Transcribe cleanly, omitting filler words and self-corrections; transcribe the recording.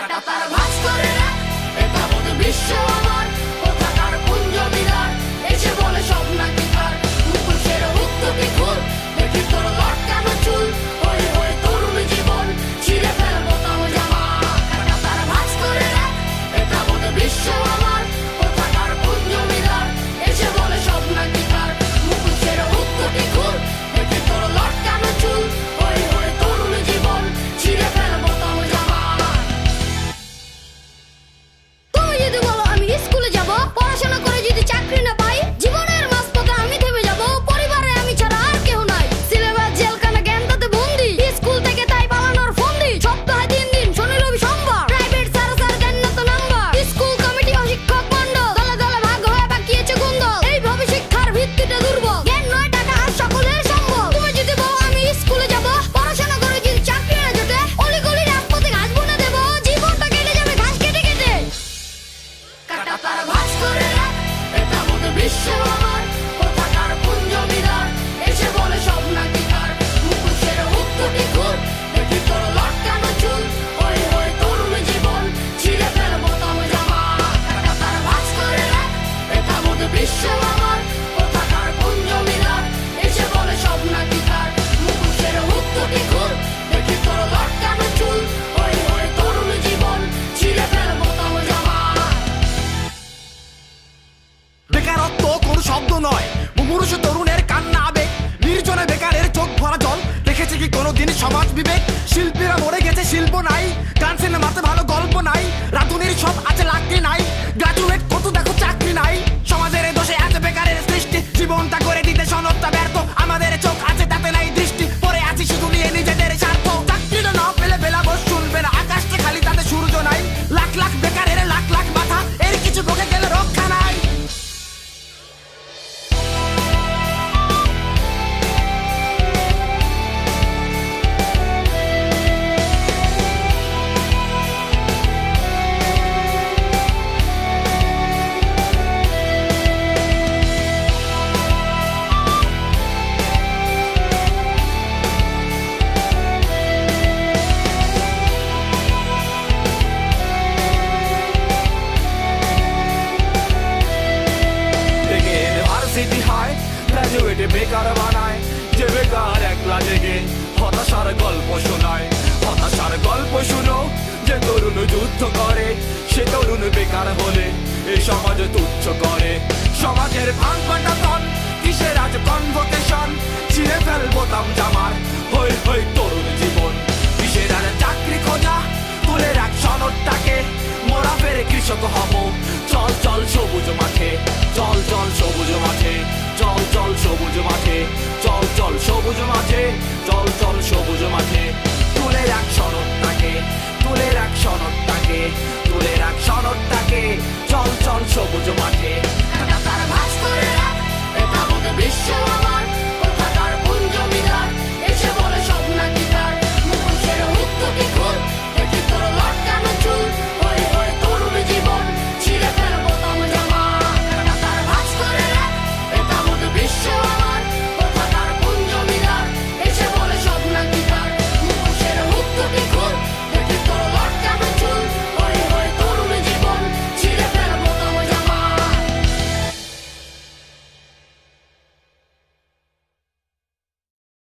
কাটা তার ভাঁজ করে রাখ, এটা বোধ বিশ্ব আমার, কোথাকার পুঞ্জ বিরাট, এসে বলে সব নাকি তার, মুখোশের উত্তটি খুল, দেখি তোর লটকানো চুল, ওই ওই তরুণ জীবন, ছিঁড়ে ফেলবো তাও জামা। কাটা তার ভাঁজ করে রাখ, এটা বোধ বিশ্ব আমার, কোথাকার পুঞ্জ বিরাট, এসে বলে সব নাকি তার, মুখোশের উত্তটি খুল, দেখি তোর লটকানো চুল, ওই ওই তরুণ জীবন, ছিঁড়ে ফেলবো তাও জামা। তুমি যদি বলো আমি স্কুলে যাব, পড়াশোনা করে যদি চাকরি না পাই, জীবনের মাঝপথে আমি থেমে যাব, পরিবারে আমি ছাড়া আর কেউ নাই, সিলেবাস জেলখানা জ্ঞান তাতে বন্দি, স্কুল থেকে তাই পালানোর ফন্দি, সপ্তাহে 3 দিন শনি রবি সোমবার, প্রাইভেট স্যার দেন না তো নাম্বার, স্কুল কমিটি ও শিক্ষক মন্ডল দলে দলে ভাগ হয়ে বাকিয়েছে গুন্দল, এইভাবে শিক্ষার ভিত্তিটা দুর্বল, জ্ঞান নয় টাকা আর সকলের সম্বল। তুমি যদি বলো আমি স্কুলে যাব, পড়াশোনা করে যদি চাকরি না জোটে, অলিগলি রাজপথে ঘাস বুনে দেবো, জীবনটা কেটে যাবে ঘাস কেটে কেটে। কাটা তার ভাঁজ করে রাখ, এটা বোধ বিশ্ব আমার, কোথাকার পুঞ্জ বিরাট, এসে বলে সব নাকি তার, মুখোশের উত্তটি খুল, দেখি তোর লটকানো চুল, ওই ওই তরুণ জীবন, ছিঁড়ে ফেলবো তাও জামা। কাটা তার ভাঁজ করে রাখ, এটা বোধ বিশ্ব আমার, কোথাকার পুঞ্জ বিরাট, এসে বলে সব নাকি তার, মুখোশের উত্তটি খুল, দেখি তোর লটকানো চুল, ওই ওই তরুণ জীবন, ছিঁড়ে ফেলবো তাও জামা। বেকারত্ব কোন শব্দ নয়, মুমূর্ষ তরুণের কান্না আবেগ, নির্জনে বেকারের চোখ ভরা জল, দেখেছে কি কোনোদিন সমাজ বিবেক, শিল্পীরা মরে গেছে শিল্প নাই, গান সিনেমাতে ভালো গল্প নাই, রাধুনির সব আছে লাকড়ি নাই, গ্রাজুয়েট কত দেখো চাকরি নাই, সমাজের এ দোষে আছে বেকারের সৃষ্টি, জীবনটা করে দিতে সনদটা ব্যর্থ, আমাদের চোখ আছে তাতে নাই দৃষ্টি, পরে আছি শুধু নিয়ে নিজেদের স্বার্থ, চাকরিটা না পেলে বেলাবস শুনবে না, আকাশটা খালি তাতে সূর্য নাই, লাখ লাখ বেকারের লাখ লাখ মাথা, এর কিছু বকে গেলে রক্ষা নাই। ইউনিভার্সিটি হয় গ্রাজুয়েটে বেকার বানায়, যে বেকার একলা জেগে হতাশার গল্প শোনায়, হতাশার গল্প শুনো, যে তরুণ যুদ্ধ করে, সে তরুণ বেকার হলে এই সমাজ তুচ্ছ করে, সমাজের ভাঙ পাটাতন, কিসের আজ কনভোকেশন, ছিঁড়ে ফেলবো তাম জামার, হই হই তরুণ জীবন, কিসের আর চাকরি খোঁজা, তুলে রাখ সনদটাকে, মোরা ফেরে কৃষক হব, চল চল সবুজ মাঠে, চল চল সবুজ মাঠে, চল চল সবুজ মাঠে।